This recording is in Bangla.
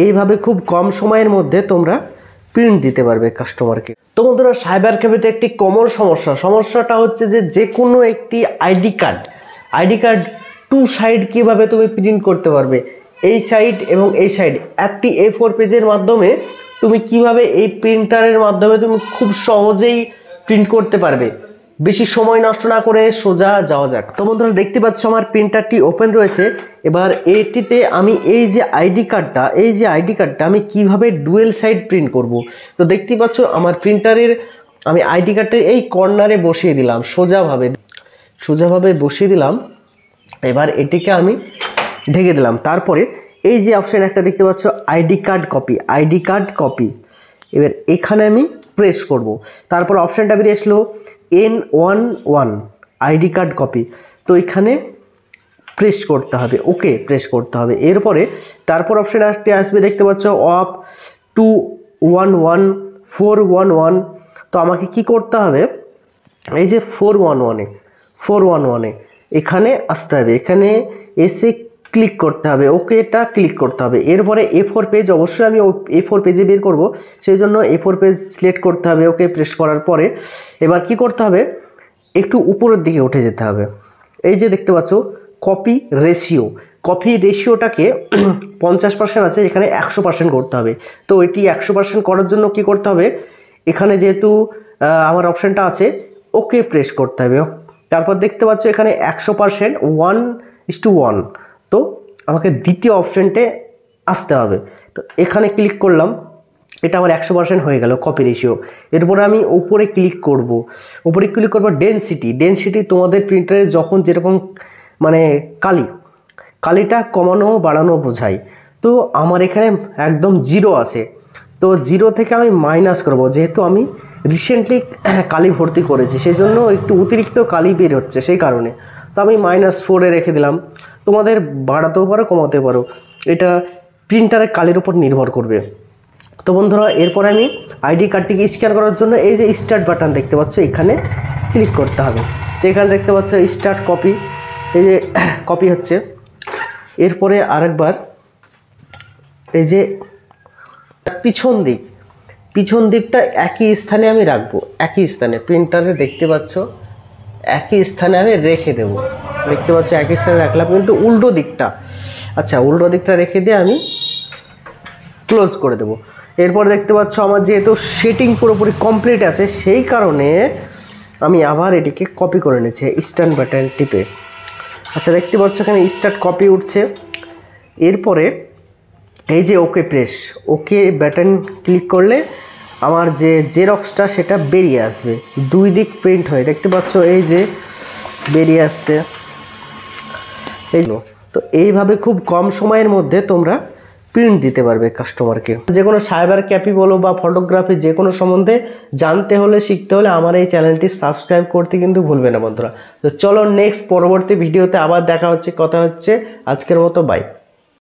এইভাবে খুব কম সময়ের মধ্যে তোমরা প্রিন্ট দিতে পারবে কাস্টমারকে। তো বন্ধুরা, সাইবার ক্যাফেতে একটি কমন সমস্যাটা হচ্ছে যে কোনো একটি আইডি কার্ড টু সাইড কীভাবে তুমি প্রিন্ট করতে পারবে, এই সাইড এবং এই সাইড একটি A4 পেজের মাধ্যমে তুমি কিভাবে এই প্রিন্টারের মাধ্যমে তুমি খুব সহজেই প্রিন্ট করতে পারবে। বেশি সময় নষ্ট না করে সোজা যাওয়া যাক। তো বন্ধুরা, দেখতে পাচ্ছ আমার প্রিন্টারটি ওপেন রয়েছে। এবার এটিতে আমি এই যে আইডি কার্ডটা আমি কিভাবে ডুয়েল সাইড প্রিন্ট করব। তো দেখতে পাচ্ছ আমার প্রিন্টারের আমি আইডি কার্ডটা এই কর্নারে বসিয়ে দিলাম, সোজাভাবে বসিয়ে দিলাম। এবার এটিকে আমি ঢেকে দিলাম। তারপরে এই যে অপশান একটা দেখতে পাচ্ছ আইডি কার্ড কপি, এবার এখানে আমি প্রেস করব। তারপর অপশানটা বেরিয়ে আসলো N11 আইডি কার্ড কপি। তো এখানে প্রেস করতে হবে, ওকে প্রেস করতে হবে। এরপরে তারপর অপশান আসবে দেখতে পাচ্ছ অফ 411 তো আমাকে কি করতে হবে, এই যে 411 এখানে আসতে হবে, এখানে এসে ক্লিক করতে হবে, ওকে এটা ক্লিক করতে হবে। এরপরে A4 পেজ, অবশ্যই আমি A4 পেজে বের করব, সেই জন্য A4 পেজ সিলেক্ট করতে হবে। ওকে প্রেস করার পরে এবার কি করতে হবে, একটু উপরের দিকে উঠে যেতে হবে। এই যে দেখতে পাচ্ছ কপি রেশিওটাকে 50% আছে, এখানে 100% করতে হবে। তো এটি 100% করার জন্য কি করতে হবে, এখানে যেহেতু আমার অপশানটা আছে ওকে প্রেস করতে হবে। তারপর দেখতে পাচ্ছ এখানে 100% 1:1, তো আমাকে দ্বিতীয় অপশানটে আসতে হবে। তো এখানে ক্লিক করলাম, এটা আমার 100% হয়ে গেল কপি রেশিও। এরপরে আমি উপরে ক্লিক করব, ডেনসিটি তোমাদের প্রিন্টারে যখন যেরকম মানে কালিটা কমানো বাড়ানো বোঝায়। তো আমার এখানে একদম 0 আছে, তো 0 থেকে আমি মাইনাস করব, যেহেতু আমি রিসেন্টলি কালি ভর্তি করেছি সেই জন্য একটু অতিরিক্ত কালি বের হচ্ছে, সেই কারণে। তো আমি -4 রেখে দিলাম। তোমাদের বাড়াতেও পারো কমাতেও পারো, এটা প্রিন্টারের কালির উপর নির্ভর করবে। তো বন্ধুরা, এরপর আমি আইডি কার্ডটিকে স্ক্যান করার জন্য এই যে স্টার্ট বাটন দেখতে পাচ্ছ এখানে ক্লিক করতে হবে। তো এখানে দেখতে পাচ্ছ স্টার্ট কপি, এই যে কপি হচ্ছে। এরপরে আরেকবার এই যে পিছন দিকটা একই স্থানে আমি রাখবো, একই স্থানে প্রিন্টারে দেখতে পাচ্ছ একই স্থানে আমি রেখে দেব। দেখতে পাচ্ছ একই স্থানে রাখলাম, কিন্তু উল্টো দিকটা রেখে দিয়ে আমি ক্লোজ করে দেব। এরপর দেখতে পাচ্ছ আমার যেহেতু সেটিং পুরোপুরি কমপ্লিট আছে, সেই কারণে আমি আবার এটিকে কপি করে নিয়েছি স্টার্ট বাটন টিপে। আচ্ছা, দেখতে পাচ্ছ এখানে স্টার্ট কপি উঠছে। এরপরে এই যে ওকে বাটন ক্লিক করলে আমার যে জেরক্সটা সেটা বেরিয়ে আসবে, 2 দিক প্রিন্ট হয়ে দেখতে পাচ্ছ এই যে বেরিয়ে আসছে। তো এইভাবে খুব কম সময়ের মধ্যে তোমরা প্রিন্ট দিতে পারবে কাস্টমারকে। যে কোনো সাইবার ক্যাফে বলো বা ফটোগ্রাফি যে কোনো সম্বন্ধে জানতে হলে শিখতে হলে আমার এই চ্যানেলটি সাবস্ক্রাইব করতে কিন্তু ভুলবে না বন্ধুরা। তো চলো পরবর্তী ভিডিওতে আবার দেখা হচ্ছে, কথা হচ্ছে। আজকের মতো বাই।